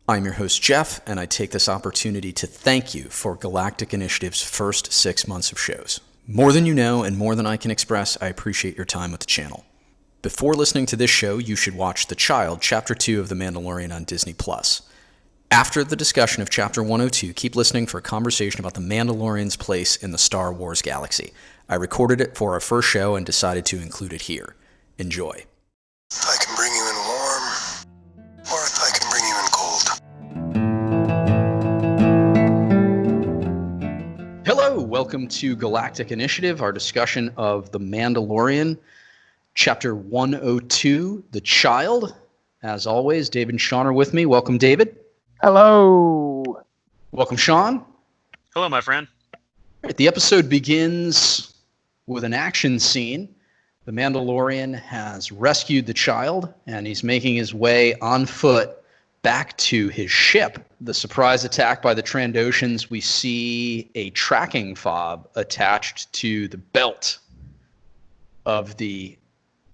I'm your host, Jeff, and I take this opportunity to thank you for Galactic Initiative's first 6 months of shows. More than you know and more than I can express, I appreciate your time with the channel. Before listening to this show, you should watch The Child, Chapter 2 of The Mandalorian on Disney+. After the discussion of Chapter 102, keep listening for a conversation about the Mandalorian's place in the Star Wars galaxy. I recorded it for our first show and decided to include it here. Enjoy. I can bring you in warm, or if I can bring you in cold. Hello, welcome to Galactic Initiative, our discussion of The Mandalorian, Chapter 102, The Child. As always, David and Sean are with me. Welcome, David. Hello. Welcome, Sean. Hello, my friend. All right, the episode begins with an action scene. The Mandalorian has rescued the child, and he's making his way on foot back to his ship. The surprise attack by the Trandoshans, we see a tracking fob attached to the belt of the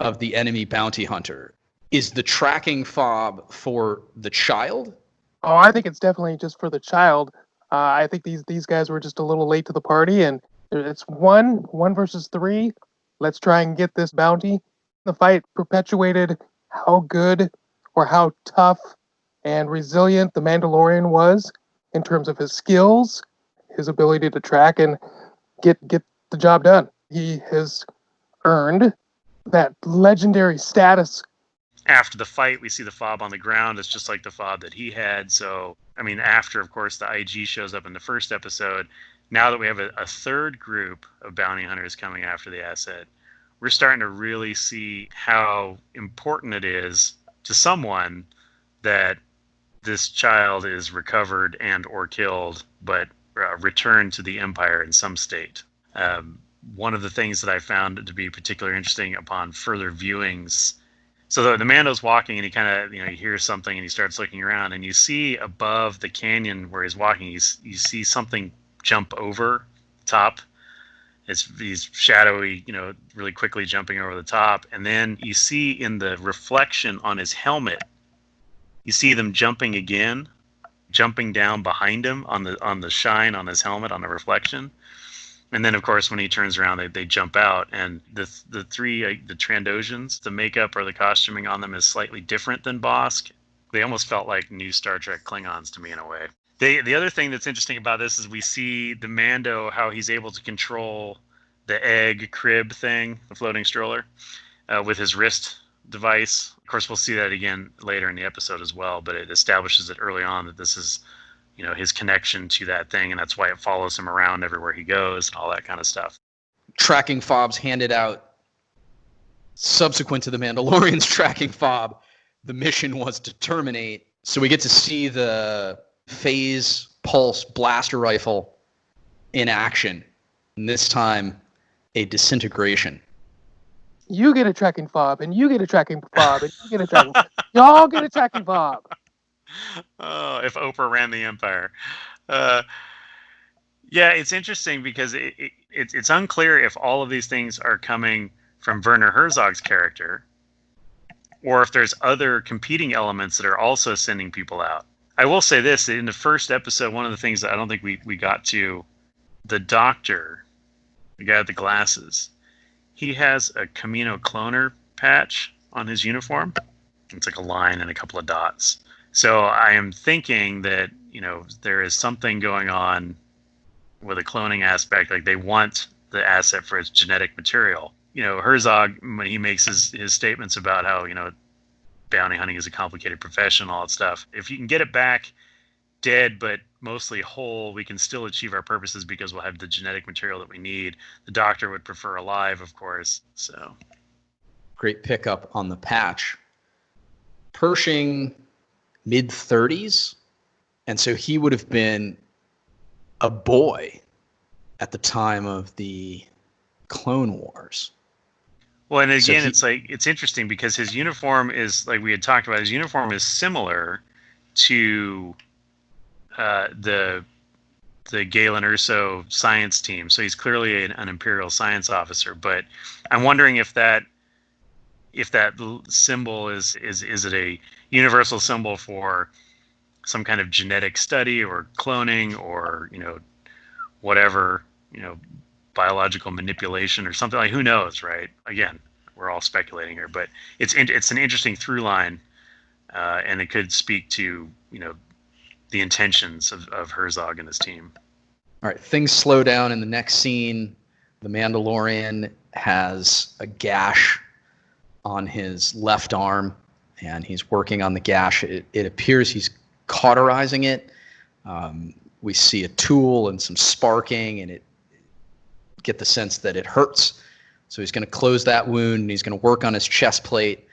enemy bounty hunter. Is the tracking fob for the child? Oh, I think it's definitely just for the child. I think these guys were just a little late to the party, and it's one versus three. Let's try and get this bounty. The fight perpetuated how good or how tough and resilient the Mandalorian was in terms of his skills, his ability to track and get the job done. He has earned that legendary status. After the fight, we see the fob on the ground. It's just like the fob that he had. So, I mean, after, of course, the IG shows up in the first episode, now that we have a third group of bounty hunters coming after the asset, we're starting to really see how important it is to someone that this child is recovered and or killed, but returned to the Empire in some state. One of the things that I found to be particularly interesting upon further viewings, so the Mando's walking and he kind of, he hears something and he starts looking around and you see above the canyon where he's walking, you see something jump over top. It's these shadowy, really quickly jumping over the top. And then you see in the reflection on his helmet, you see them jumping again, jumping down behind him on the shine on his helmet, on the reflection. And then, of course, when he turns around, they jump out. And the three, the Trandoshans, the makeup or the costuming on them is slightly different than Bosk. They almost felt like new Star Trek Klingons to me in a way. The other thing that's interesting about this is we see the Mando, how he's able to control the egg crib thing, the floating stroller, with his wrist device. Of course, we'll see that again later in the episode as well, but it establishes it early on that this is, his connection to that thing, and that's why it follows him around everywhere he goes and all that kind of stuff. Tracking fobs handed out subsequent to the Mandalorian's tracking fob. The mission was to terminate. So we get to see the Phase Pulse blaster rifle in action, and this time a disintegration. You get a tracking fob, and you get a tracking fob, and you get a tracking fob. Y'all get a tracking fob. Oh, if Oprah ran the Empire. Yeah, it's interesting because it's unclear if all of these things are coming from Werner Herzog's character or if there's other competing elements that are also sending people out. I will say this, in the first episode, one of the things that I don't think we got to, the doctor, the guy with the glasses, he has a Camino cloner patch on his uniform. It's like a line and a couple of dots. So I am thinking that, there is something going on with a cloning aspect, like they want the asset for its genetic material. Herzog, when he makes his statements about how, bounty hunting is a complicated profession, all that stuff. If you can get it back dead, but mostly whole, we can still achieve our purposes because we'll have the genetic material that we need. The doctor would prefer alive, of course. So, great pickup on the patch. Pershing, mid-30s, and so he would have been a boy at the time of the Clone Wars. Well, and again, it's interesting because his uniform is, like we had talked about, his uniform is similar to the Galen Erso science team. So he's clearly an Imperial science officer. But I'm wondering if that symbol is it a universal symbol for some kind of genetic study or cloning or, whatever, biological manipulation or something, like, who knows, right? Again, we're all speculating here, but it's an interesting through line, and it could speak to, the intentions of Herzog and his team. All right, things slow down in the next scene. The Mandalorian has a gash on his left arm, and he's working on the gash. It appears he's cauterizing it. We see a tool and some sparking, and it get the sense that it hurts. So he's going to close that wound, and he's going to work on his chest plate.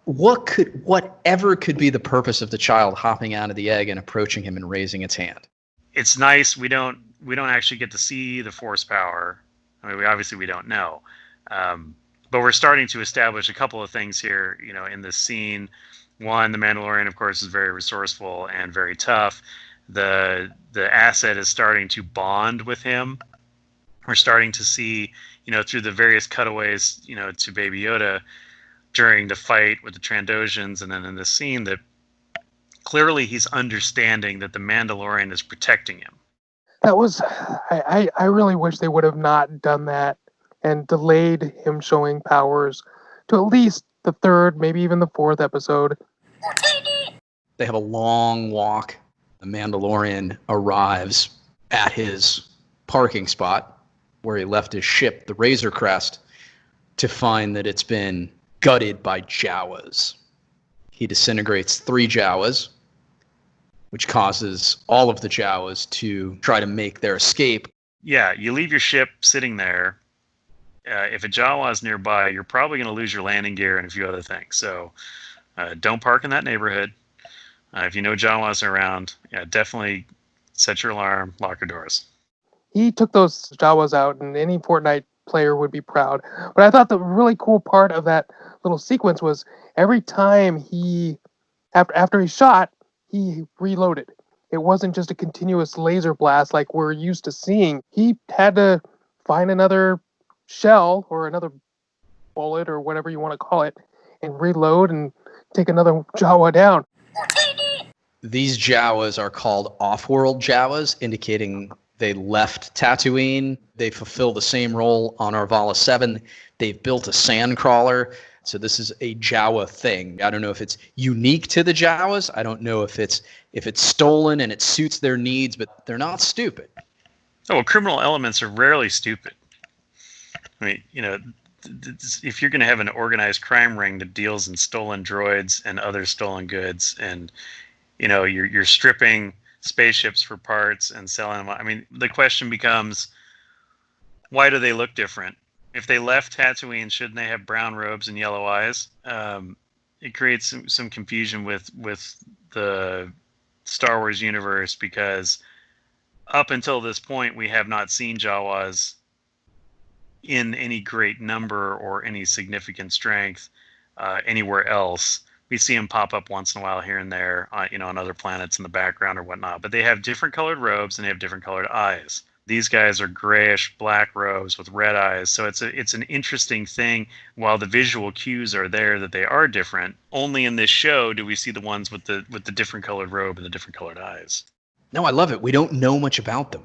Whatever could be the purpose of the child hopping out of the egg and approaching him and raising its hand? It's nice. We don't actually get to see the force power. I mean, we don't know, but we're starting to establish a couple of things here. In this scene, one, the Mandalorian, of course, is very resourceful and very tough. The asset is starting to bond with him. We're starting to see, through the various cutaways, to Baby Yoda during the fight with the Trandoshans, and then in this scene, that clearly he's understanding that the Mandalorian is protecting him. That was, I really wish they would have not done that and delayed him showing powers to at least the third, maybe even the fourth episode. They have a long walk. The Mandalorian arrives at his parking spot where he left his ship, the Razor Crest, to find that it's been gutted by Jawas. He disintegrates 3 Jawas, which causes all of the Jawas to try to make their escape. Yeah, you leave your ship sitting there. If a Jawa is nearby, you're probably going to lose your landing gear and a few other things. So don't park in that neighborhood. If you know Jawas are around, definitely set your alarm, lock your doors. He took those Jawas out, and any Fortnite player would be proud. But I thought the really cool part of that little sequence was every time after he shot, he reloaded. It wasn't just a continuous laser blast like we're used to seeing. He had to find another shell or another bullet or whatever you want to call it and reload and take another Jawa down. These Jawas are called off-world Jawas, indicating they left Tatooine. They fulfill the same role on Arvala 7. They've built a sand crawler. So this is a Jawa thing. I don't know if it's unique to the Jawas. I don't know if it's stolen and it suits their needs, but they're not stupid. Oh, well, criminal elements are rarely stupid. I mean, if you're going to have an organized crime ring that deals in stolen droids and other stolen goods, and you're stripping spaceships for parts and selling them. I mean, the question becomes, why do they look different? If they left Tatooine, shouldn't they have brown robes and yellow eyes? It creates some confusion with the Star Wars universe, because up until this point, we have not seen Jawas in any great number or any significant strength anywhere else. We see them pop up once in a while here and there, on other planets in the background or whatnot. But they have different colored robes and they have different colored eyes. These guys are grayish black robes with red eyes. So it's an interesting thing. While the visual cues are there that they are different, only in this show do we see the ones with the different colored robe and the different colored eyes. No, I love it. We don't know much about them.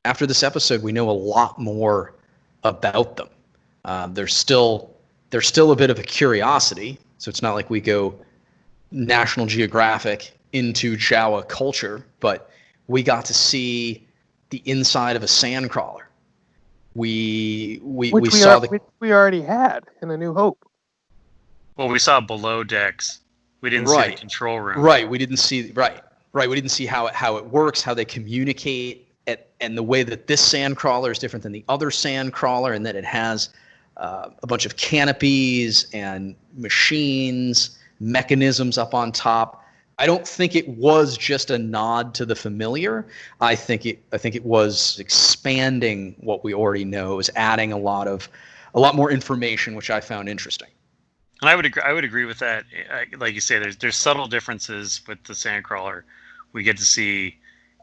After this episode, we know a lot more about them. They're still a bit of a curiosity. So it's not like we go National Geographic into Jawa culture, but we got to see the inside of a sandcrawler. We already had in A New Hope. Well, we saw below decks. We didn't see the control room. Right. We didn't see We didn't see how it works, how they communicate, and the way that this sandcrawler is different than the other sandcrawler, and that it has a bunch of canopies and machines, mechanisms up on top. I don't think it was just a nod to the familiar. I think it was expanding what we already know. It was adding a lot more information, which I found interesting. And I would agree with that. Like you say, there's subtle differences with the Sandcrawler. We get to see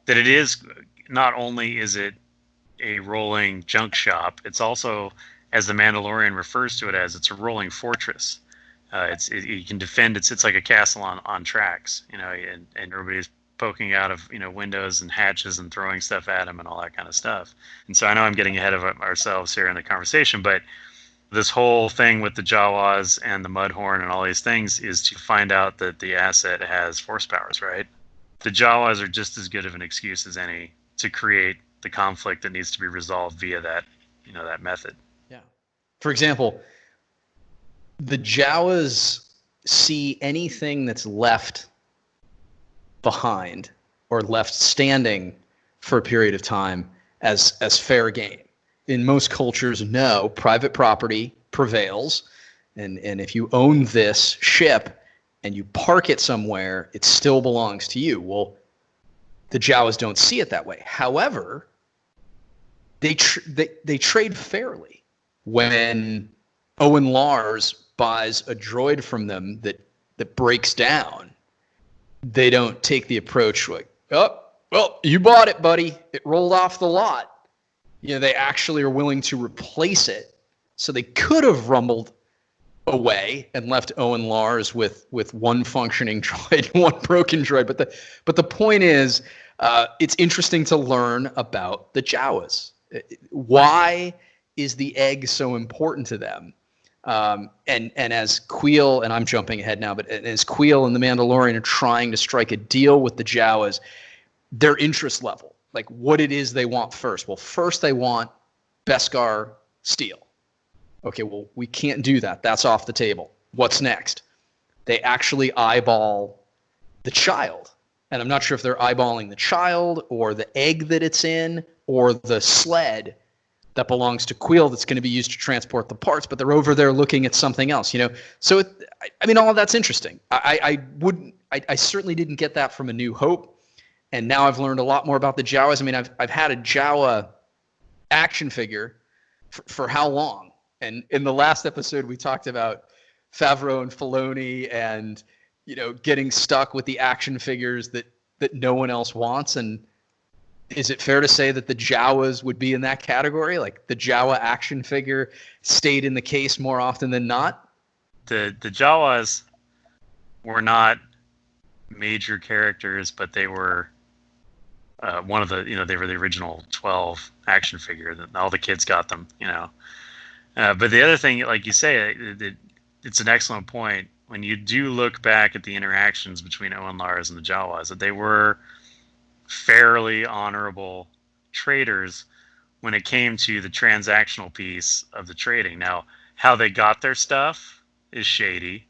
that it is, not only is it a rolling junk shop, it's also, as the Mandalorian refers to it as, it's a rolling fortress. You can defend it's like a castle on tracks, and everybody's poking out of windows and hatches and throwing stuff at them and all that kind of stuff. And so I know I'm getting ahead of ourselves here in the conversation, but this whole thing with the Jawas and the Mudhorn and all these things is to find out that the asset has force powers, right? The Jawas are just as good of an excuse as any to create the conflict that needs to be resolved via that method. Yeah. For example, the Jawas see anything that's left behind or left standing for a period of time as fair game. In most cultures, no, private property prevails. And if you own this ship and you park it somewhere, it still belongs to you. Well, the Jawas don't see it that way. However, they trade fairly. When Owen Lars buys a droid from them that breaks down, they don't take the approach like, oh, well, you bought it, buddy. It rolled off the lot. They actually are willing to replace it. So they could have rumbled away and left Owen Lars with one functioning droid, one broken droid. But the point is, it's interesting to learn about the Jawas. Why is the egg so important to them? And as Queel, and I'm jumping ahead now, but as Queel and the Mandalorian are trying to strike a deal with the Jawas, their interest level, like what it is they want first. Well, first they want Beskar steel. Okay, well, we can't do that. That's off the table. What's next? They actually eyeball the child. And I'm not sure if they're eyeballing the child or the egg that it's in or the sled that belongs to Queel that's going to be used to transport the parts, but they're over there looking at something else, So, all of that's interesting. I certainly didn't get that from A New Hope, and now I've learned a lot more about the Jawas. I've had a Jawa action figure for how long? And in the last episode, we talked about Favreau and Filoni and, getting stuck with the action figures that no one else wants. And is it fair to say that the Jawas would be in that category? Like the Jawa action figure stayed in the case more often than not? The Jawas were not major characters, but they were one of the, they were the original 12 action figure. All the kids got them, But the other thing, like you say, it's an excellent point. When you do look back at the interactions between Owen Lars and the Jawas, that they were fairly honorable traders when it came to the transactional piece of the trading. Now, how they got their stuff is shady.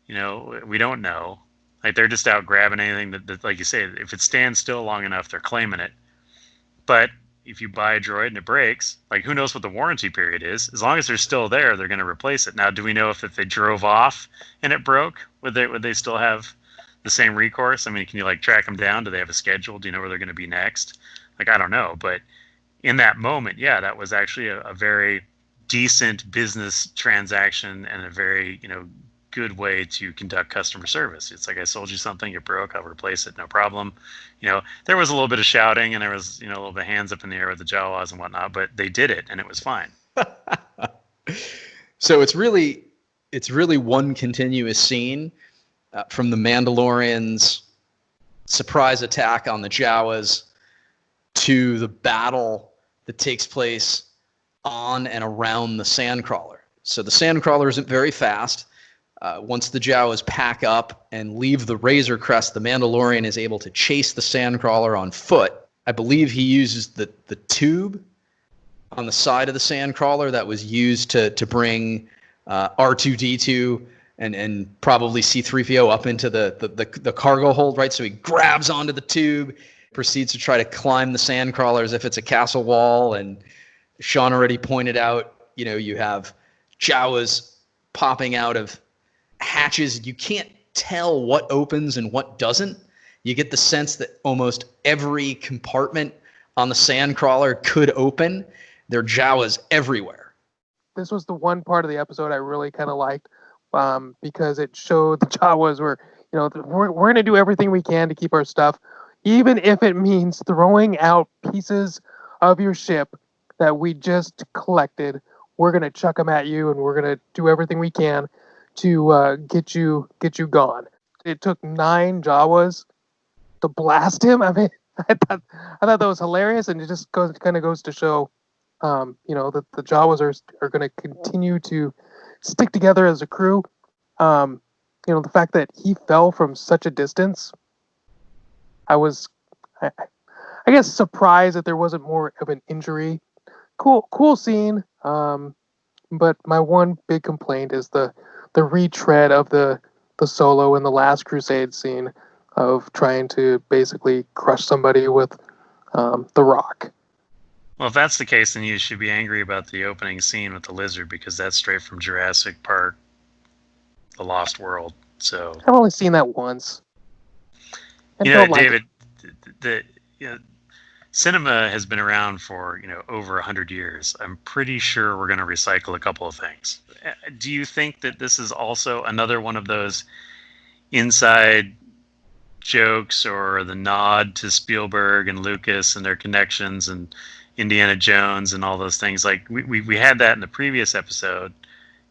We don't know. Like they're just out grabbing anything that, like you say, if it stands still long enough, they're claiming it. But if you buy a droid and it breaks, like who knows what the warranty period is? As long as they're still there, they're going to replace it. Now, do we know if they drove off and it broke, would they still have the same recourse? Can you track them down? Do they have a schedule? Do you know where they're going to be next? I don't know. But in that moment, yeah, that was actually a very decent business transaction and a very, good way to conduct customer service. It's like, I sold you something, it broke, I'll replace it, no problem. There was a little bit of shouting and there was, a little bit of hands up in the air with the Jawas and whatnot, but they did it and it was fine. So it's really one continuous scene from the Mandalorians' surprise attack on the Jawas to the battle that takes place on and around the Sandcrawler. So the Sandcrawler isn't very fast. Once the Jawas pack up and leave the Razor Crest, the Mandalorian is able to chase the Sandcrawler on foot. I believe he uses the tube on the side of the Sandcrawler that was used to bring R2-D2 and probably C-3PO up into the cargo hold, right? So he grabs onto the tube, proceeds to try to climb the Sandcrawler as if it's a castle wall. And Sean already pointed out, you have Jawas popping out of hatches. You can't tell what opens and what doesn't. You get the sense that almost every compartment on the Sandcrawler could open. There are Jawas everywhere. This was the one part of the episode I really kind of liked because it showed the Jawas were, we're going to do everything we can to keep our stuff, even if it means throwing out pieces of your ship that we just collected. We're going to chuck them at you and we're going to do everything we can to get you gone. It took 9 Jawas to blast him. I mean, I thought that was hilarious, and it just kind of goes to show, that the Jawas are going to continue to stick together as a crew. The fact that he fell from such a distance, I was, I guess, surprised that there wasn't more of an injury. Cool scene. But my one big complaint is the retread of the Solo in the Last Crusade scene of trying to basically crush somebody with the rock. Well, if that's the case, then you should be angry about the opening scene with the lizard, because that's straight from Jurassic Park, The Lost World. So I've only seen that once. David, the cinema has been around for over 100 years. I'm pretty sure we're going to recycle a couple of things. Do you think that this is also another one of those inside jokes, or the nod to Spielberg and Lucas and their connections and Indiana Jones and all those things? Like we had that in the previous episode.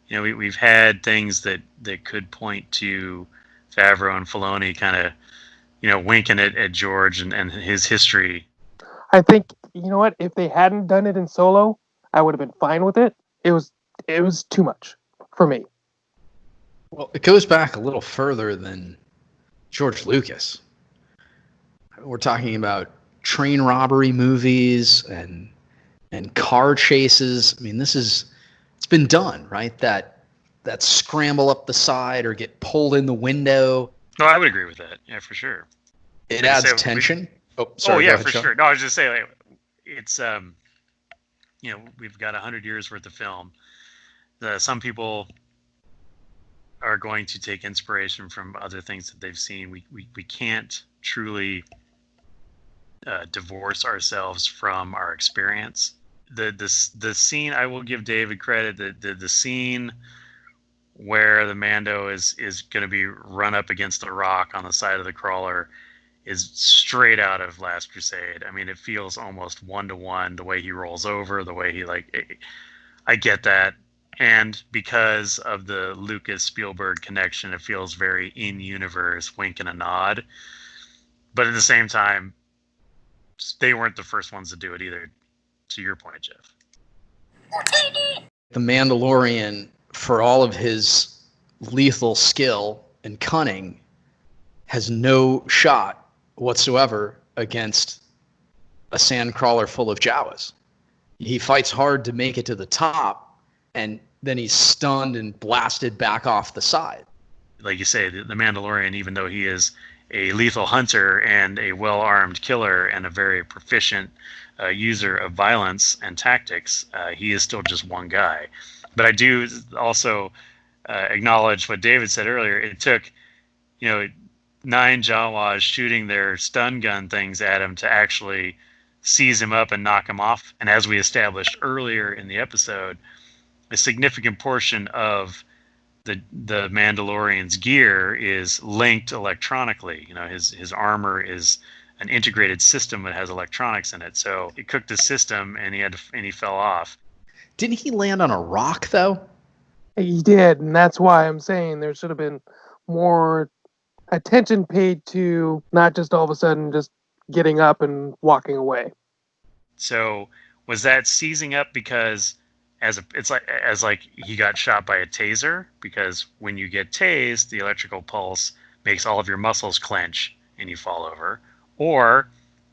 We've had things that could point to Favreau and Filoni kind of winking at George and his history. I think, what, if they hadn't done it in Solo, I would have been fine with it. It was too much for me. Well, it goes back a little further than George Lucas. We're talking about train robbery movies and car chases. I mean, it's been done, right? That scramble up the side or get pulled in the window. No, I would agree with that. Yeah, for sure. It adds tension. Sorry. Yeah, for sure. No, I was just saying, it's we've got 100 years worth of film. Some people are going to take inspiration from other things that they've seen. We can't truly divorce ourselves from our experience. The scene, I will give David credit. The scene where the Mando is going to be run up against the rock on the side of the crawler is straight out of Last Crusade. I mean, it feels almost 1-to-1, the way he rolls over, the way he I get that. And because of the Lucas Spielberg connection, it feels very in-universe, wink and a nod. But at the same time, they weren't the first ones to do it either, to your point, Jeff. The Mandalorian, for all of his lethal skill and cunning, has no shot whatsoever against a sandcrawler full of Jawas. He fights hard to make it to the top, and then he's stunned and blasted back off the side. Like you say, the Mandalorian, even though he is a lethal hunter and a well-armed killer and a very proficient user of violence and tactics, he is still just one guy. But I do also acknowledge what David said earlier. It took, 9 Jawas shooting their stun gun things at him to actually seize him up and knock him off. And as we established earlier in the episode, a significant portion of the Mandalorian's gear is linked electronically. His armor is an integrated system that has electronics in it. So it cooked the system, and he fell off. Didn't he land on a rock though? He did, and that's why I'm saying there should have been more attention paid to not just all of a sudden just getting up and walking away. So was that seizing up because it's like he got shot by a taser? Because when you get tased, the electrical pulse makes all of your muscles clench and you fall over. Or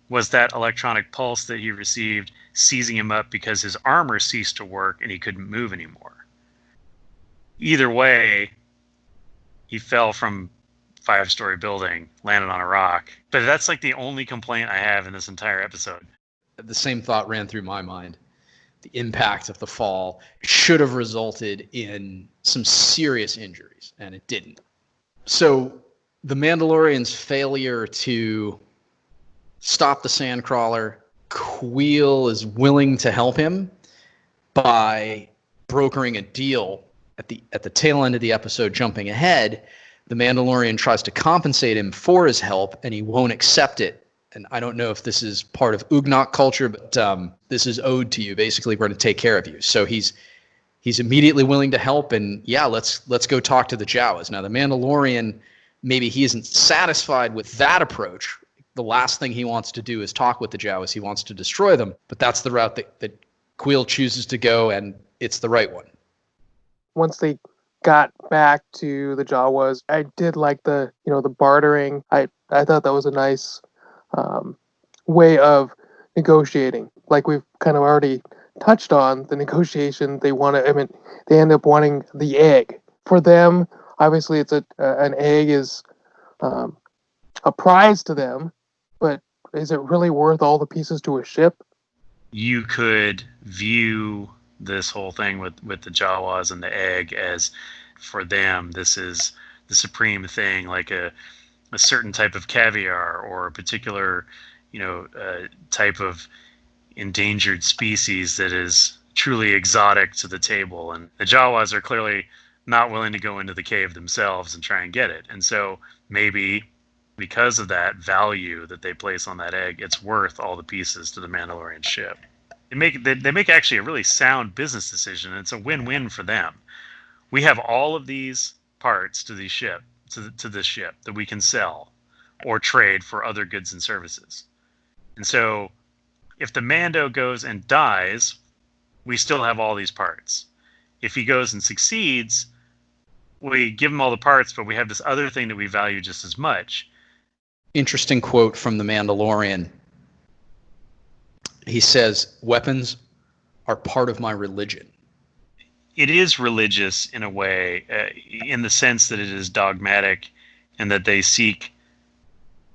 was that electronic pulse that he received seizing him up because his armor ceased to work and he couldn't move anymore? Either way, he fell from 5-story building, landed on a rock. But that's like the only complaint I have in this entire episode. The same thought ran through my mind. The impact of the fall should have resulted in some serious injuries, and it didn't. So the Mandalorian's failure to stop the sandcrawler, Kuiil is willing to help him by brokering a deal at the tail end of the episode. Jumping ahead, the Mandalorian tries to compensate him for his help, and he won't accept it. And I don't know if this is part of Ugnaught culture, but this is owed to you. Basically, we're going to take care of you. So he's immediately willing to help, and yeah, let's go talk to the Jawas. Now, the Mandalorian, maybe he isn't satisfied with that approach, the last thing he wants to do is talk with the Jawas. He wants to destroy them, but that's the route that Queel chooses to go, and it's the right one. Once they got back to the Jawas, I did like the bartering. I thought that was a nice way of negotiating. Like we've kind of already touched on the negotiation. They end up wanting the egg. For them, obviously, it's an egg is a prize to them, but is it really worth all the pieces to a ship? You could view this whole thing with the Jawas and the egg as, for them, this is the supreme thing, like a certain type of caviar or a particular, type of endangered species that is truly exotic to the table. And the Jawas are clearly not willing to go into the cave themselves and try and get it. And so maybe because of that value that they place on that egg, it's worth all the pieces to the Mandalorian ship. They make actually a really sound business decision, and it's a win-win for them. We have all of these parts to the ship, to this ship that we can sell or trade for other goods and services. And so if the Mando goes and dies, we still have all these parts. If he goes and succeeds, we give him all the parts, but we have this other thing that we value just as much. Interesting quote from the Mandalorian. He says, "Weapons are part of my religion." It is religious in a way, in the sense that it is dogmatic and that they seek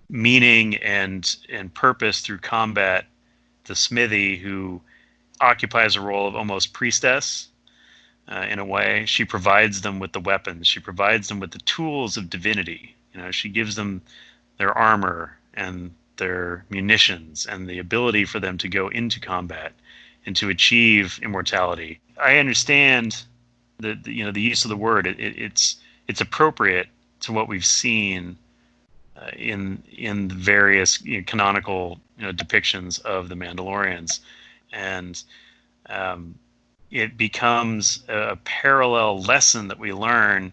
meaning and purpose through combat. The Smithy, who occupies a role of almost priestess, in a way, she provides them with the weapons. She provides them with the tools of divinity. She gives them their armor and their munitions and the ability for them to go into combat and to achieve immortality. I understand the use of the word. It's appropriate to what we've seen in various canonical depictions of the Mandalorians, and it becomes a parallel lesson that we learn,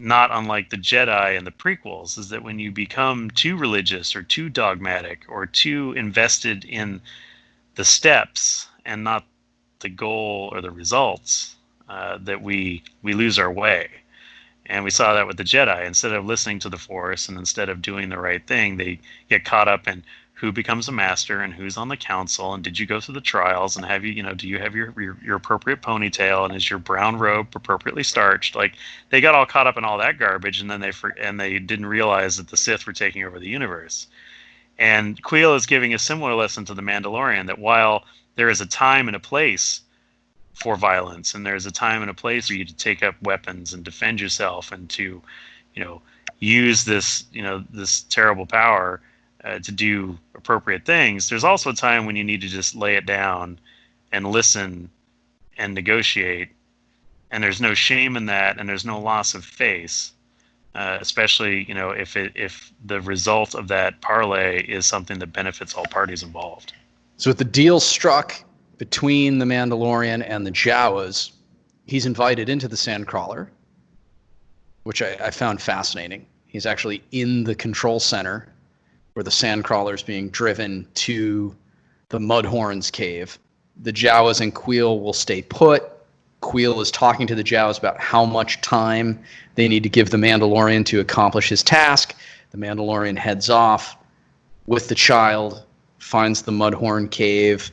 not unlike the Jedi and the prequels, is that when you become too religious or too dogmatic or too invested in the steps and not the goal or the results, that we lose our way. And we saw that with the Jedi. Instead of listening to the Force and instead of doing the right thing, they get caught up in who becomes a master and who's on the council, and did you go through the trials, and have you, do you have your appropriate ponytail, and is your brown robe appropriately starched? Like, they got all caught up in all that garbage, and then they didn't realize that the Sith were taking over the universe. And Queel is giving a similar lesson to the Mandalorian, that while there is a time and a place for violence, and there's a time and a place for you to take up weapons and defend yourself and to, use this, this terrible power to do appropriate things, there's also a time when you need to just lay it down and listen and negotiate. And there's no shame in that, and there's no loss of face, especially if the result of that parlay is something that benefits all parties involved. So with the deal struck between the Mandalorian and the Jawas, he's invited into the Sandcrawler, which I found fascinating. He's actually in the control center where the Sandcrawler is being driven to the Mudhorn's cave. The Jawas and Queel will stay put. Queel is talking to the Jawas about how much time they need to give the Mandalorian to accomplish his task. The Mandalorian heads off with the child, finds the Mudhorn cave,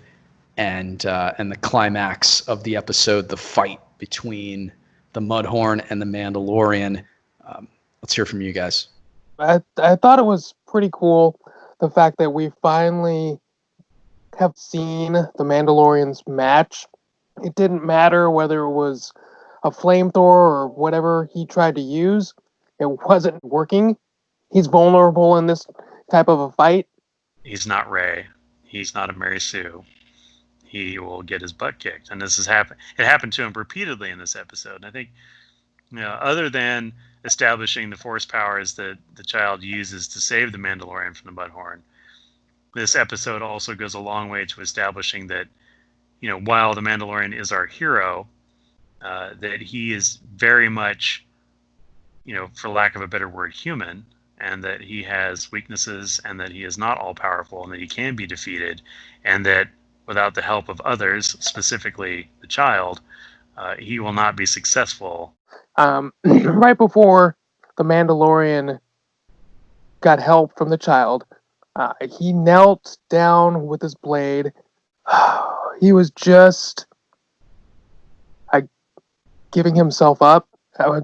and the climax of the episode, the fight between the Mudhorn and the Mandalorian. Let's hear from you guys. I thought it was pretty cool, the fact that we finally have seen the Mandalorian's match. It didn't matter whether it was a flamethrower or whatever he tried to use. It wasn't working. He's vulnerable in this type of a fight. He's not Rey. He's not a Mary Sue. He will get his butt kicked. And this has happened. It happened to him repeatedly in this episode. And I think, other than establishing the force powers that the child uses to save the Mandalorian from the Mudhorn, this episode also goes a long way to establishing that, while the Mandalorian is our hero, that he is very much, for lack of a better word, human, and that he has weaknesses, and that he is not all powerful, and that he can be defeated, and that without the help of others, specifically the child, he will not be successful. Right before the Mandalorian got help from the child, he knelt down with his blade. He was just giving himself up.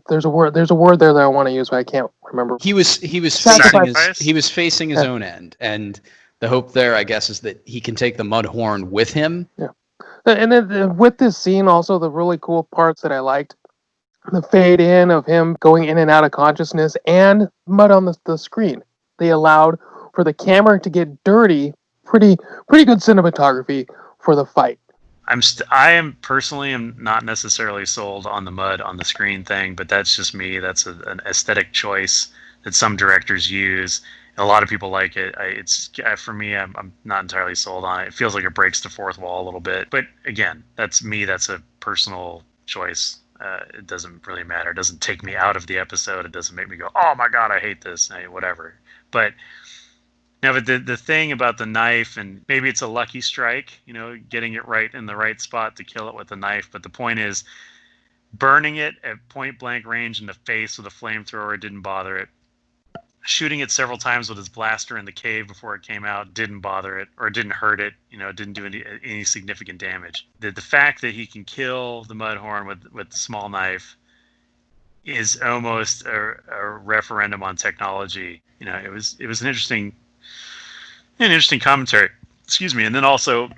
There's a word there that I want to use, but I can't remember. He was Sacrifice. facing his own end, and the hope there, I guess, is that he can take the Mudhorn with him. Yeah. And then with this scene, also the really cool parts that I liked, the fade in of him going in and out of consciousness, and mud on the screen. They allowed for the camera to get dirty. Pretty good cinematography for the fight. I am personally not necessarily sold on the mud on the screen thing, but that's just me. That's an aesthetic choice that some directors use. And a lot of people like it. For me, I'm not entirely sold on it. It feels like it breaks the fourth wall a little bit. But again, that's me. That's a personal choice. It doesn't really matter. It doesn't take me out of the episode. It doesn't make me go, oh my God, I hate this. Whatever. But now, but the thing about the knife, and maybe it's a lucky strike, getting it right in the right spot to kill it with the knife. But the point is, burning it at point blank range in the face with a flamethrower didn't bother it. Shooting it several times with his blaster in the cave before it came out didn't bother it, or didn't hurt it. It didn't do any significant damage. The fact that he can kill the Mudhorn with the small knife is almost a referendum on technology. It was an interesting commentary. Excuse me. And then also,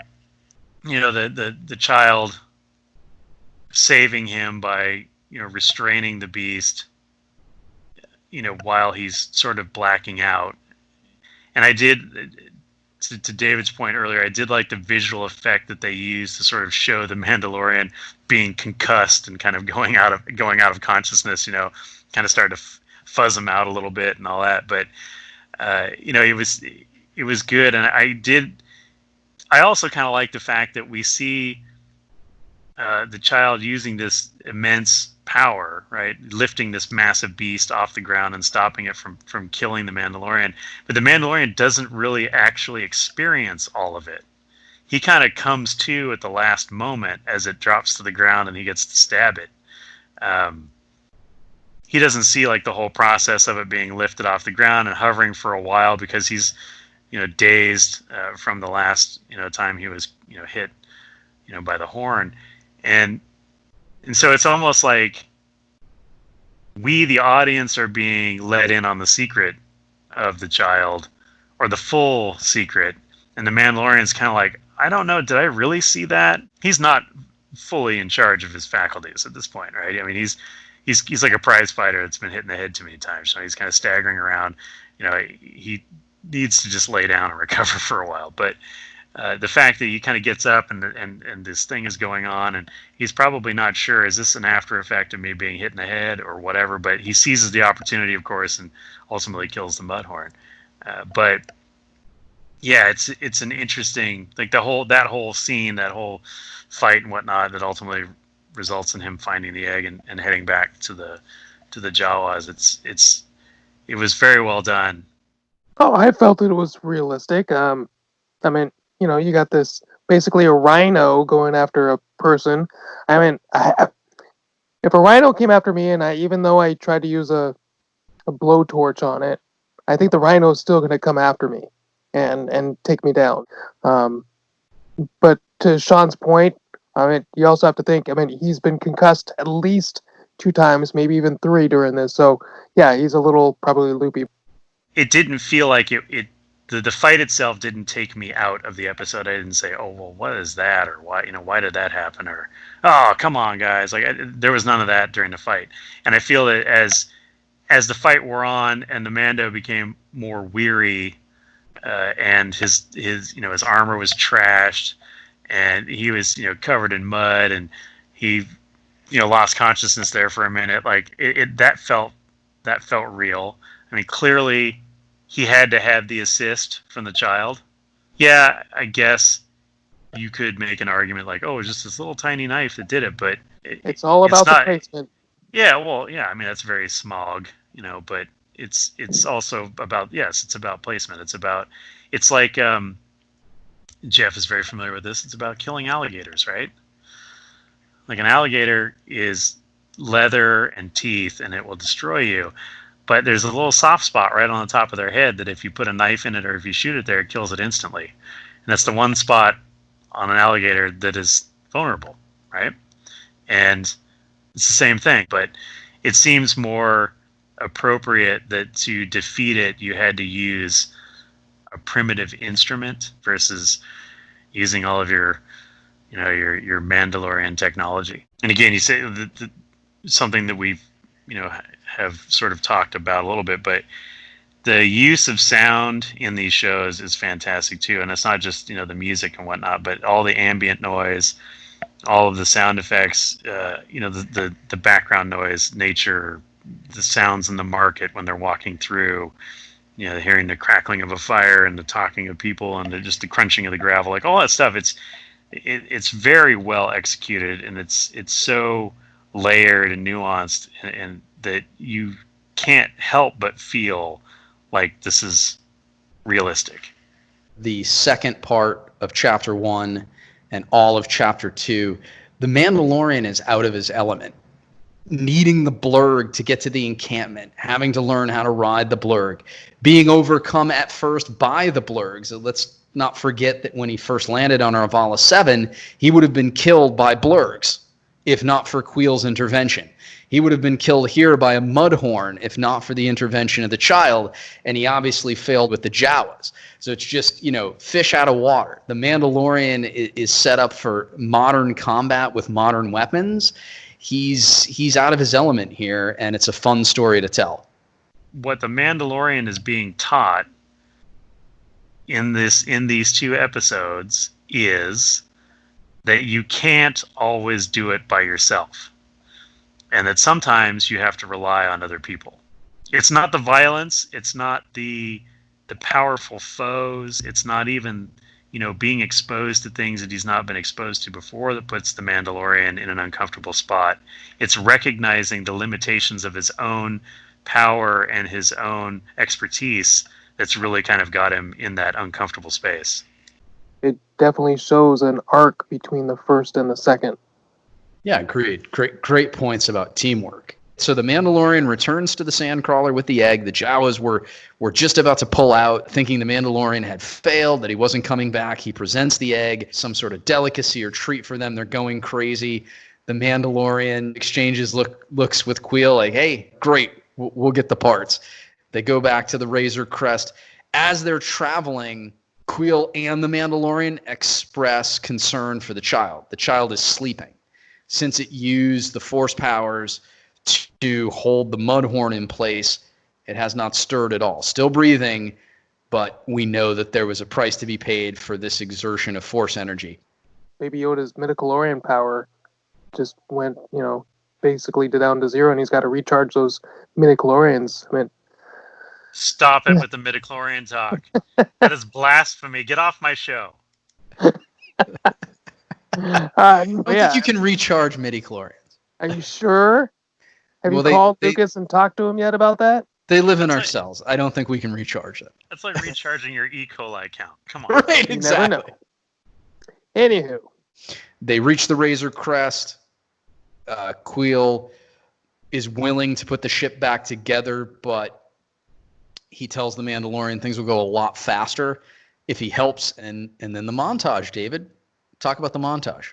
the child saving him by restraining the beast, while he's sort of blacking out. And I did, to David's point earlier, I did like the visual effect that they used to sort of show the Mandalorian being concussed and kind of going out of consciousness. Kind of started to fuzz him out a little bit and all that. But it was good, and I also kind of like the fact that we see the child using this immense power, right, lifting this massive beast off the ground and stopping it from killing the Mandalorian. But the Mandalorian doesn't really actually experience all of it. He kind of comes to at the last moment as it drops to the ground and he gets to stab it. He doesn't see like the whole process of it being lifted off the ground and hovering for a while because he's dazed from the last time he was hit by the horn, and so it's almost like we, the audience, are being let in on the secret of the child, or the full secret, and the Mandalorian's kind of like, I don't know, did I really see that? He's not fully in charge of his faculties at this point, right? I mean, he's like a prize fighter that's been hit in the head too many times, so he's kind of staggering around. He needs to just lay down and recover for a while. But the fact that he kind of gets up and this thing is going on, and he's probably not sure, is this an after effect of me being hit in the head or whatever, but he seizes the opportunity, of course, and ultimately kills the Mudhorn. But yeah, it's an interesting, like that whole scene, that whole fight and whatnot, that ultimately results in him finding the egg and heading back to the Jawas. It was very well done. Oh, I felt it was realistic. I mean, you got this basically a rhino going after a person. I mean, if a rhino came after me, and even though I tried to use a blowtorch on it, I think the rhino is still going to come after me and take me down. But to Sean's point, I mean, you also have to think, I mean, he's been concussed at least 2 times, maybe even 3 during this. So yeah, he's a little probably loopy. It didn't feel like the fight itself didn't take me out of the episode. I didn't say, oh, well, what is that? Or why did that happen? Or, oh, come on, guys. There was none of that during the fight. And I feel that as the fight wore on and the Mando became more weary, and his armor was trashed, and he was, covered in mud, and he, lost consciousness there for a minute. Like that felt real. I mean, clearly he had to have the assist from the child. Yeah, I guess you could make an argument like, oh, it's just this little tiny knife that did it, but it's all about the placement. Yeah, well, yeah, I mean, that's very Smog, but it's also about, yes, it's about placement. It's like Jeff is very familiar with this. It's about killing alligators, right? Like an alligator is leather and teeth, and it will destroy you. But there's a little soft spot right on the top of their head that if you put a knife in it or if you shoot it there, it kills it instantly. And that's the one spot on an alligator that is vulnerable, right? And it's the same thing, but it seems more appropriate that to defeat it, you had to use a primitive instrument versus using all of your Mandalorian technology. And again, you say something that we've, have sort of talked about a little bit, but the use of sound in these shows is fantastic too. And it's not just, the music and whatnot, but all the ambient noise, all of the sound effects, the background noise, nature, the sounds in the market when they're walking through, hearing the crackling of a fire and the talking of people and just the crunching of the gravel, like all that stuff. It's very well executed, and it's so layered and nuanced, and that you can't help but feel like this is realistic. The second part of Chapter 1 and all of Chapter 2, the Mandalorian is out of his element. Needing the blurg to get to the encampment, having to learn how to ride the blurg, being overcome at first by the blurgs. So let's not forget that when he first landed on Arvala 7, he would have been killed by blurgs, if not for Queel's intervention. He would have been killed here by a mudhorn, if not for the intervention of the child, and he obviously failed with the Jawas. So it's just, fish out of water. The Mandalorian is set up for modern combat with modern weapons. He's out of his element here, and it's a fun story to tell. What the Mandalorian is being taught in these 2 episodes is that you can't always do it by yourself, and that sometimes you have to rely on other people. It's not the violence, it's not the powerful foes, it's not even being exposed to things that he's not been exposed to before that puts the Mandalorian in an uncomfortable spot. It's recognizing the limitations of his own power and his own expertise that's really kind of got him in that uncomfortable space. It definitely shows an arc between the first and the second. Yeah, agreed. Great points about teamwork. So the Mandalorian returns to the Sandcrawler with the egg. The Jawas were just about to pull out, thinking the Mandalorian had failed, that he wasn't coming back. He presents the egg, some sort of delicacy or treat for them. They're going crazy. The Mandalorian exchanges looks with Queel like, hey, great, we'll get the parts. They go back to the Razor Crest. As they're traveling, Queel and the Mandalorian express concern for the child. The child is sleeping. Since it used the Force powers to hold the Mudhorn in place, it has not stirred at all. Still breathing, but we know that there was a price to be paid for this exertion of Force energy. Baby Yoda's midichlorian power just went, basically down to zero, and he's got to recharge those midichlorians. I mean, stop it with the midichlorian talk. That is blasphemy. Get off my show. I don't think you can recharge midichlorians. Are you sure? Have you called Lucas and talked to him yet about that? They live in our cells. I don't think we can recharge them. That's like recharging your E. coli count. Come on. Right, exactly. Never know. Anywho. They reach the Razor Crest. Queel is willing to put the ship back together, but he tells the Mandalorian things will go a lot faster if he helps. And then the montage, David. Talk about the montage.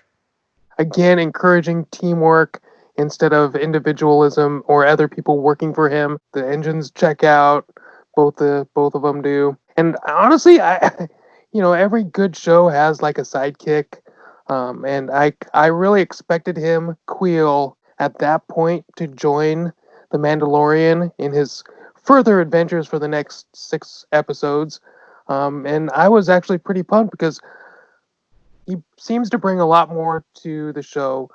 Again, encouraging teamwork instead of individualism or other people working for him. The engines check out. Both of them do. And honestly, every good show has like a sidekick. And I really expected him, Queel, at that point to join the Mandalorian in his further adventures for the next 6 episodes. And I was actually pretty pumped because he seems to bring a lot more to the show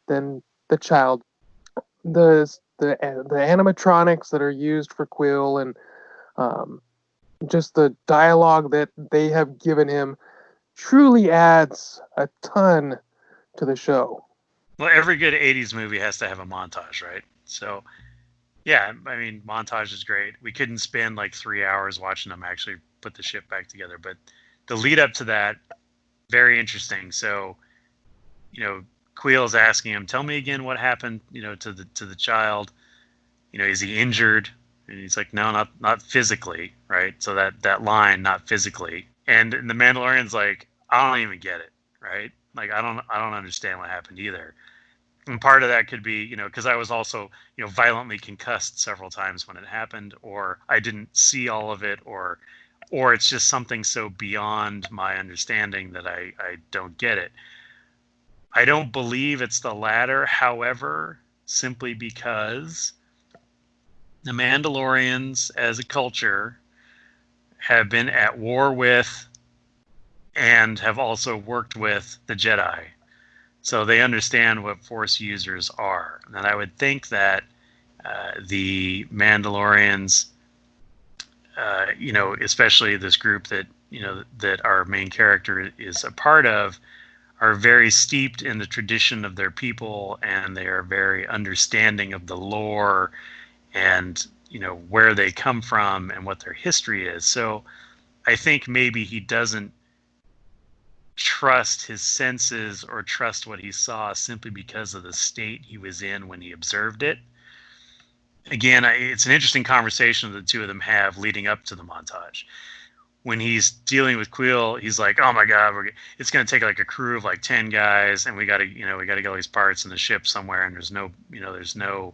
than the child. The animatronics that are used for Queel and just the dialogue that they have given him truly adds a ton to the show. Well, every good 80s movie has to have a montage, right? So Yeah, I mean, montage is great. We couldn't spend like 3 hours watching them actually put the ship back together, but the lead up to that, very interesting. So, Queel's asking him, "Tell me again what happened, to the child. Is he injured?" And he's like, "No, not physically, right?" So that line, "not physically," and the Mandalorian's like, "I don't even get it, right? Like, I don't understand what happened either." And part of that could be, because I was also, violently concussed several times when it happened, or I didn't see all of it, or it's just something so beyond my understanding that I don't get it. I don't believe it's the latter, however, simply because the Mandalorians as a culture have been at war with and have also worked with the Jedi. So they understand what Force users are. And I would think that the Mandalorians, especially this group that our main character is a part of, are very steeped in the tradition of their people, and they are very understanding of the lore and where they come from and what their history is. So I think maybe he doesn't trust his senses or trust what he saw simply because of the state he was in when he observed it. Again, it's an interesting conversation the two of them have leading up to the montage. When he's dealing with Queel, he's like, "Oh my God, it's going to take like a crew of like 10 guys, and we got to get all these parts in the ship somewhere, and there's no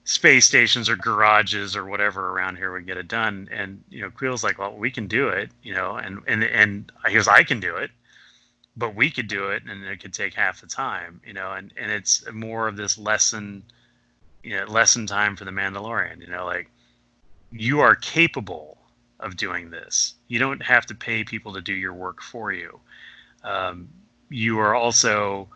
space stations or garages or whatever around here we get it done." And Queel's like, "Well, we can do it, and he goes, "I can do it, but we could do it, and it could take half the time, and it's more of this lesson time for the Mandalorian, like, you are capable of doing this. You don't have to pay people to do your work for you. You are also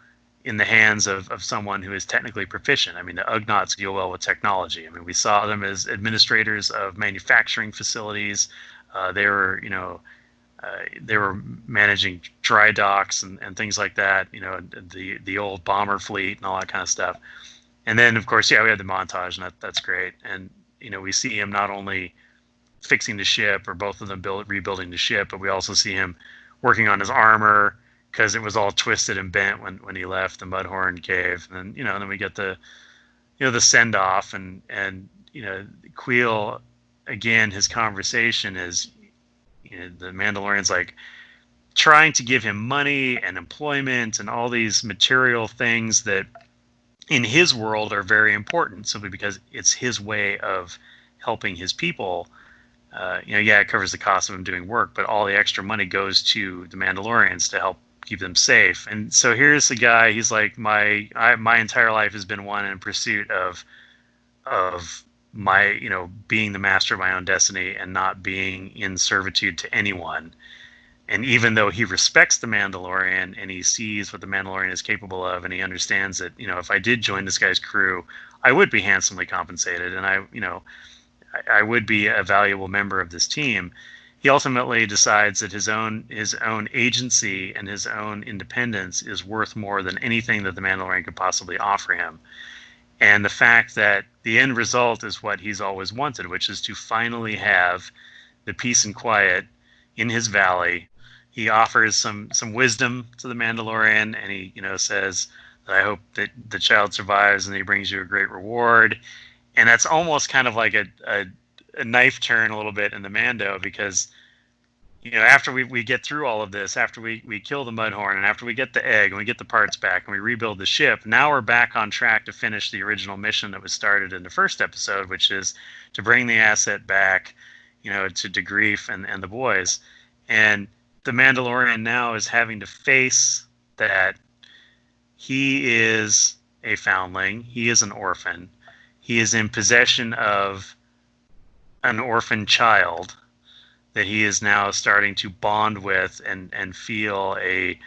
in the hands of someone who is technically proficient. I mean, the Ugnaughts deal well with technology. I mean, we saw them as administrators of manufacturing facilities. They were managing dry docks and things like that, the old bomber fleet and all that kind of stuff. And then, of course, yeah, we had the montage, and that's great. And we see him not only fixing the ship, or both of them rebuilding the ship, but we also see him working on his armor because it was all twisted and bent when he left the Mudhorn cave. And then we get the the send off, and Queel, again, his conversation is, the Mandalorian's like trying to give him money and employment and all these material things that in his world are very important, simply because it's his way of helping his people. It covers the cost of him doing work, but all the extra money goes to the Mandalorians to help keep them safe. And so here's the guy. He's like, my entire life has been one in pursuit of my being the master of my own destiny and not being in servitude to anyone. And even though he respects the Mandalorian and he sees what the Mandalorian is capable of, and he understands that, if I did join this guy's crew, I would be handsomely compensated, and I would be a valuable member of this team. He ultimately decides that his own agency and his own independence is worth more than anything that the Mandalorian could possibly offer him. And the fact that the end result is what he's always wanted, which is to finally have the peace and quiet in his valley. He offers some wisdom to the Mandalorian, and he says that, "I hope that the child survives, and he brings you a great reward." And that's almost kind of like a knife turn a little bit in the Mando, because after we get through all of this, after we kill the Mudhorn, and after we get the egg and we get the parts back and we rebuild the ship, now we're back on track to finish the original mission that was started in the first episode, which is to bring the asset back, to Grief and the boys. And the Mandalorian now is having to face that he is a foundling, he is an orphan, he is in possession of an orphan child that he is now starting to bond with and feel a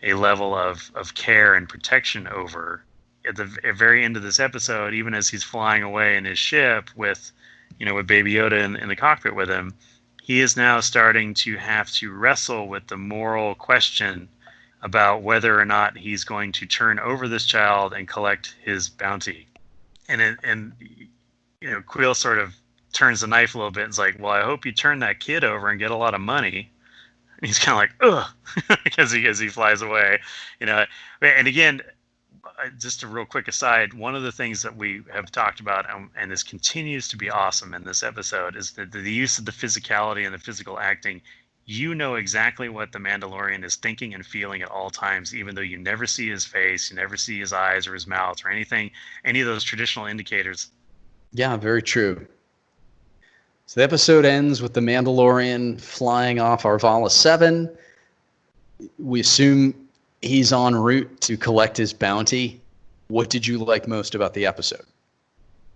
level of care and protection over. At the very end of this episode, even as he's flying away in his ship with Baby Yoda in the cockpit with him, he is now starting to have to wrestle with the moral question about whether or not he's going to turn over this child and collect his bounty. And Quill sort of turns the knife a little bit and is like, well, I hope you turn that kid over and get a lot of money. And he's kind of like, ugh, as he flies away, And again, just a real quick aside, one of the things that we have talked about, and this continues to be awesome in this episode, is the use of the physicality and the physical acting. You know exactly what the Mandalorian is thinking and feeling at all times, even though you never see his face, you never see his eyes or his mouth or anything, any of those traditional indicators. Yeah, very true. So the episode ends with the Mandalorian flying off Arvala 7. We assume he's en route to collect his bounty. What did you like most about the episode?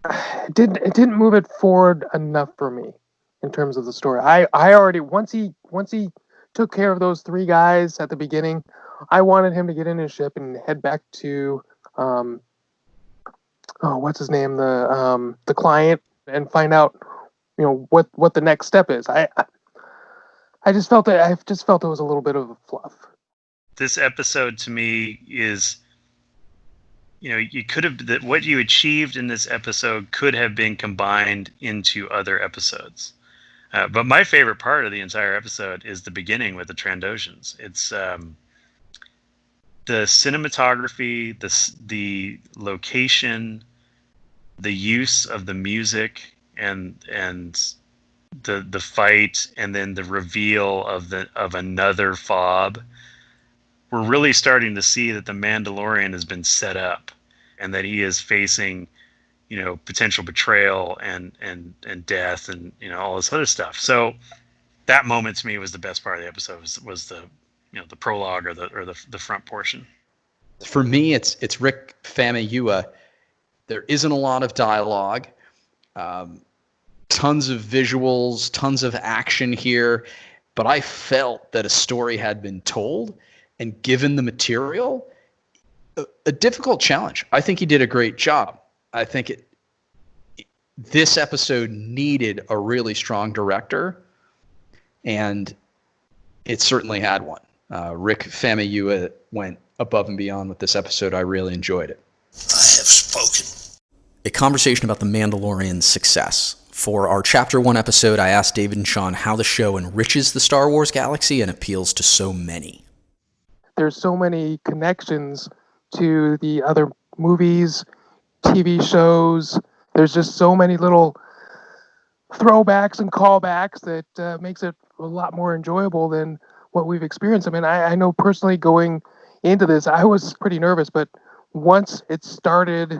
It didn't move it forward enough for me in terms of the story. I already once he took care of those 3 guys at the beginning, I wanted him to get in his ship and head back to what's his name, the client, and find out what the next step is. I just felt it was a little bit of a fluff. This episode to me is, you could have, that what you achieved in this episode could have been combined into other episodes. But my favorite part of the entire episode is the beginning with the Trandoshans. It's the cinematography, the location, the use of the music, and the fight, and then the reveal of another fob. We're really starting to see that the Mandalorian has been set up, and that he is facing, potential betrayal and death and all this other stuff. So that moment to me was the best part of the episode. Was the the prologue or the front portion. For me, it's Rick Famuyiwa. There isn't a lot of dialogue. Tons of visuals, tons of action here, but I felt that a story had been told, and given the material, a difficult challenge. I think he did a great job. I think this episode needed a really strong director, and it certainly had one. Rick Famuyiwa went above and beyond with this episode. I really enjoyed it. I have spoken. A conversation about The Mandalorian's success. For our Chapter 1 episode, I asked David and Sean how the show enriches the Star Wars galaxy and appeals to so many. There's so many connections to the other movies, TV shows. There's just so many little throwbacks and callbacks that makes it a lot more enjoyable than what we've experienced. I mean, I know personally going into this, I was pretty nervous, but once it started,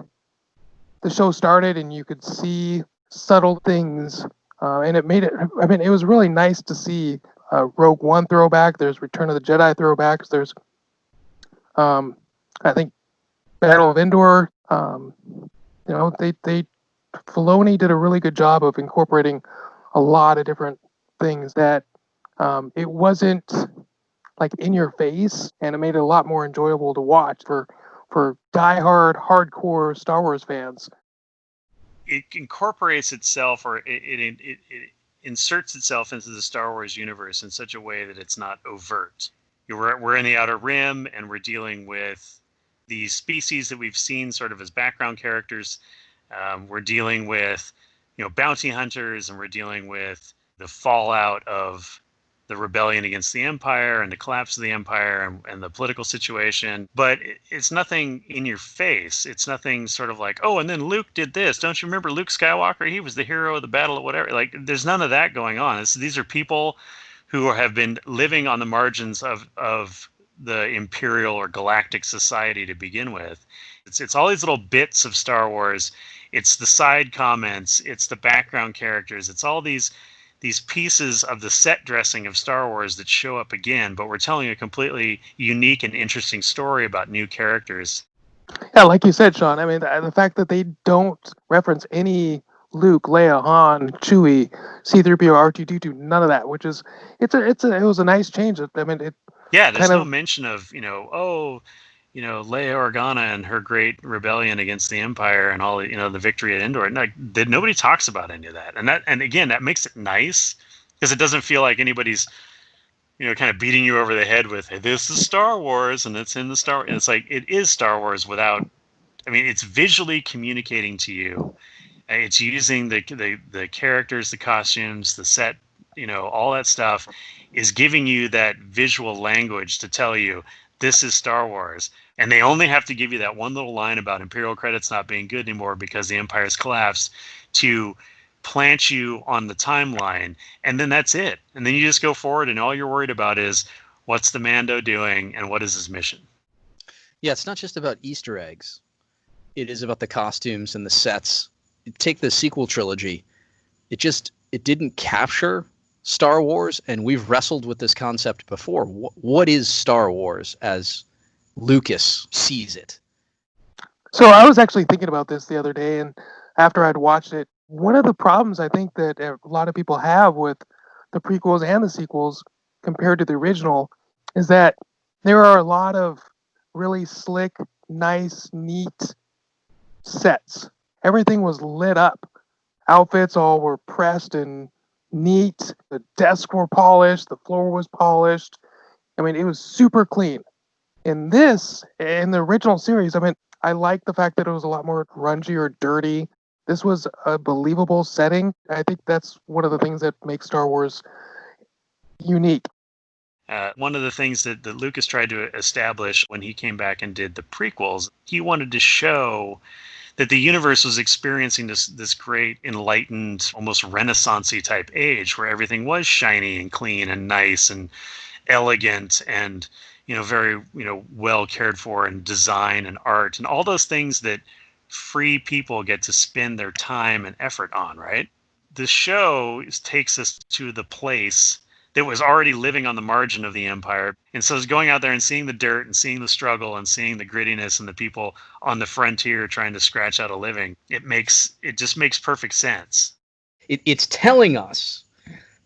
the show started, and you could see subtle things, and it made it, I mean, it was really nice to see Rogue One throwback. There's Return of the Jedi throwbacks. There's, I think, Battle of Endor. Filoni did a really good job of incorporating a lot of different things that it wasn't like in your face, and it made it a lot more enjoyable to watch for diehard, hardcore Star Wars fans. It incorporates itself, or it inserts itself into the Star Wars universe in such a way that it's not overt. We're in the Outer Rim, and we're dealing with these species that we've seen sort of as background characters. We're dealing with, bounty hunters, and we're dealing with the fallout of the rebellion against the Empire and the collapse of the Empire and the political situation. But it's nothing in your face. It's nothing sort of like, oh, and then Luke did this. Don't you remember Luke Skywalker? He was the hero of the battle or whatever. Like, there's none of that going on. These are people who have been living on the margins of the Imperial or Galactic Society to begin with. It's all these little bits of Star Wars. It's the side comments. It's the background characters. It's all these pieces of the set dressing of Star Wars that show up again, but we're telling a completely unique and interesting story about new characters. Yeah, like you said, Sean, I mean, the fact that they don't reference any Luke, Leia, Han, Chewie, C-3PO, R2-D2, none of that, which is, it was a nice change. I mean, there's no mention of, Leia Organa and her great rebellion against the Empire and all, the victory at Endor. Nobody talks about any of that. And again, that makes it nice, because it doesn't feel like anybody's, kind of beating you over the head with, hey, this is Star Wars and it's in the Star Wars. And it's like, it is Star Wars without, I mean, it's visually communicating to you It's using the characters, the costumes, the set, all that stuff is giving you that visual language to tell you this is Star Wars. And they only have to give you that one little line about Imperial credits not being good anymore because the Empire's collapsed to plant you on the timeline. And then that's it. And then you just go forward and all you're worried about is what's the Mando doing and what is his mission? Yeah, it's not just about Easter eggs. It is about the costumes and the sets. Take the sequel trilogy. It didn't capture Star Wars, and we've wrestled with this concept before. What is Star Wars as Lucas sees it? So I was actually thinking about this the other day, and after I'd watched it, one of the problems I think that a lot of people have with the prequels and the sequels compared to the original is that there are a lot of really slick, nice, neat sets. Everything was lit up. Outfits all were pressed and neat. The desks were polished. The floor was polished. I mean, it was super clean. In the original series, I mean, I like the fact that it was a lot more grungy or dirty. This was a believable setting. I think that's one of the things that makes Star Wars unique. One of the things that Lucas tried to establish when he came back and did the prequels, he wanted to show that the universe was experiencing this great enlightened, almost Renaissance-y type age where everything was shiny and clean and nice and elegant and very well cared for, and design and art and all those things that free people get to spend their time and effort on, right? The show takes us to the place that was already living on the margin of the Empire. And so it's going out there and seeing the dirt and seeing the struggle and seeing the grittiness and the people on the frontier trying to scratch out a living. It just makes perfect sense. It's telling us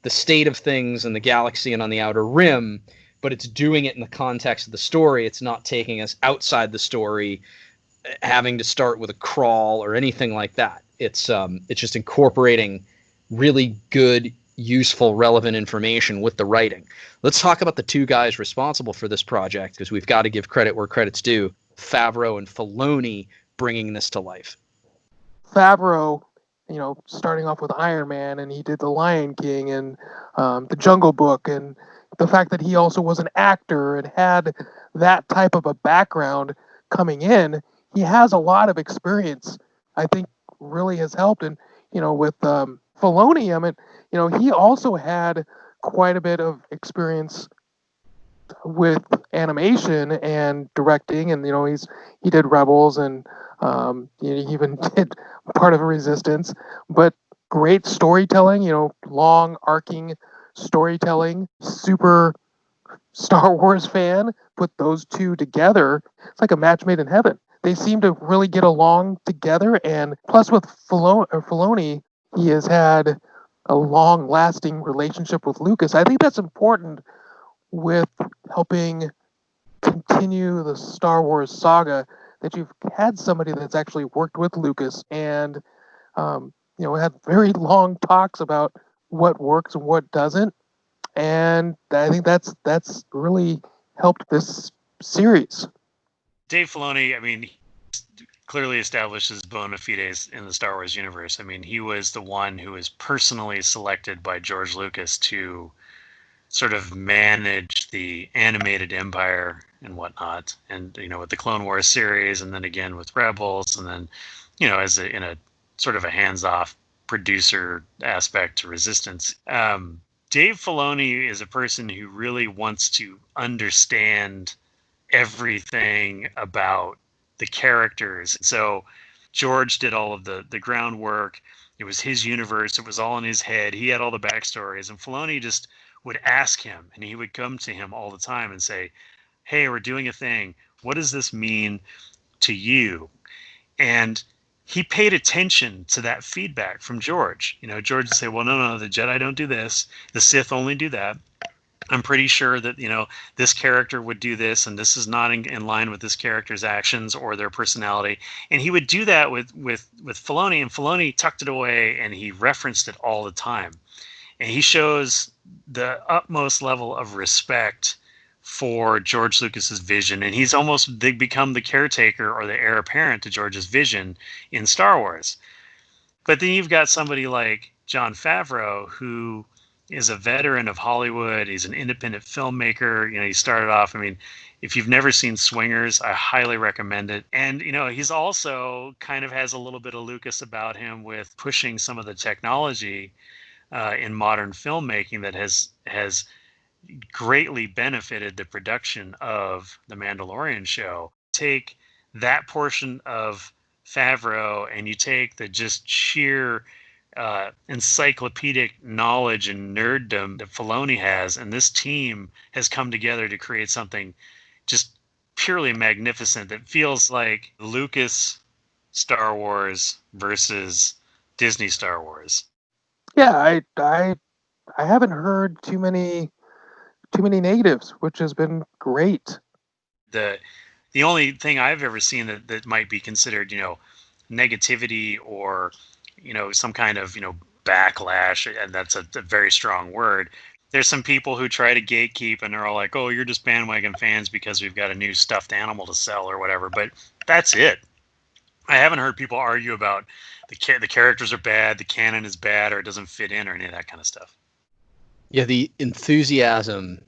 the state of things in the galaxy and on the Outer Rim, but it's doing it in the context of the story. It's not taking us outside the story, having to start with a crawl or anything like that. It's just incorporating really good, useful, relevant information with the writing. Let's talk about the two guys responsible for this project, because we've got to give credit where credit's due. Favreau and Filoni bringing this to life. Favreau, starting off with Iron Man, and he did The Lion King and The Jungle Book, and the fact that he also was an actor and had that type of a background coming in, he has a lot of experience. I think really has helped. And with Filoni, I mean, he also had quite a bit of experience with animation and directing, and he did Rebels, and he even did part of Resistance. But great storytelling, long arcing storytelling. Super Star Wars fan. Put those two together, it's like a match made in heaven. They seem to really get along together, and plus with Filoni, he has had a long-lasting relationship with Lucas. I think that's important with helping continue the Star Wars saga, that you've had somebody that's actually worked with Lucas and had very long talks about what works and what doesn't. And I think that's really helped this series. Dave Filoni, I mean, clearly established his bona fides in the Star Wars universe. I mean, he was the one who was personally selected by George Lucas to sort of manage the animated Empire and whatnot, and with the Clone Wars series, and then again with Rebels, and then in a sort of a hands-off producer aspect to Resistance. Dave Filoni is a person who really wants to understand everything about the characters. So George did all of the groundwork. It was his universe. It was all in his head. He had all the backstories. And Filoni just would ask him, and he would come to him all the time and say, hey, we're doing a thing. What does this mean to you? And he paid attention to that feedback from George. George would say, well, no, the Jedi don't do this. The Sith only do that. I'm pretty sure that, this character would do this, and this is not in line with this character's actions or their personality. And he would do that with Filoni, and Filoni tucked it away, and he referenced it all the time. And he shows the utmost level of respect for George Lucas's vision, and they become the caretaker or the heir apparent to George's vision in Star Wars. But then you've got somebody like Jon Favreau, who is a veteran of Hollywood. He's an independent filmmaker. He started off, I mean, if you've never seen Swingers, I highly recommend it. And, he's also kind of has a little bit of Lucas about him with pushing some of the technology in modern filmmaking that has greatly benefited the production of The Mandalorian show. Take that portion of Favreau and you take the just sheer encyclopedic knowledge and nerddom that Filoni has, and this team has come together to create something just purely magnificent that feels like Lucas Star Wars versus Disney Star Wars. Yeah, I haven't heard too many negatives, which has been great. The only thing I've ever seen that might be considered, negativity or, some kind of, backlash, and that's a very strong word. There's some people who try to gatekeep and they're all like, oh, you're just bandwagon fans because we've got a new stuffed animal to sell or whatever. But that's it. I haven't heard people argue about the characters are bad, the canon is bad, or it doesn't fit in or any of that kind of stuff. Yeah, the enthusiasm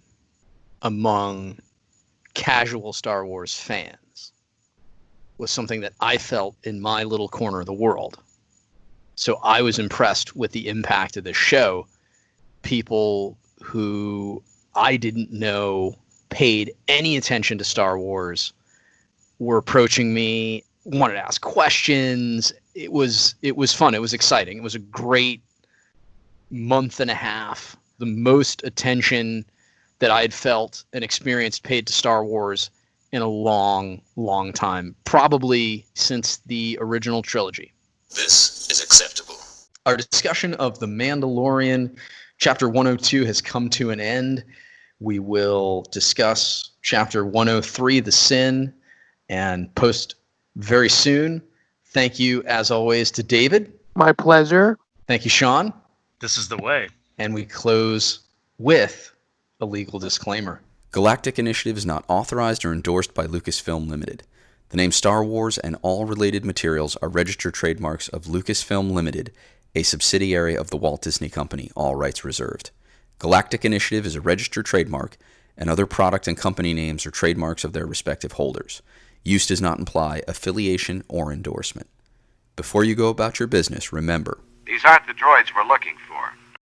among casual Star Wars fans was something that I felt in my little corner of the world. So I was impressed with the impact of the show. People who I didn't know paid any attention to Star Wars were approaching me, wanted to ask questions. It was fun. It was exciting. It was a great month and a half. The most attention that I had felt and experienced paid to Star Wars in a long, long time, probably since the original trilogy. This is acceptable. Our discussion of The Mandalorian Chapter 102 has come to an end. We will discuss Chapter 103, The Sin, and post very soon. Thank you, as always, to David. My pleasure. Thank you, Sean. This is the way. And we close with a legal disclaimer. Galactic Initiative is not authorized or endorsed by Lucasfilm Limited. The name Star Wars and all related materials are registered trademarks of Lucasfilm Limited, a subsidiary of the Walt Disney Company, all rights reserved. Galactic Initiative is a registered trademark, and other product and company names are trademarks of their respective holders. Use does not imply affiliation or endorsement. Before you go about your business, remember, these aren't the droids we're looking for.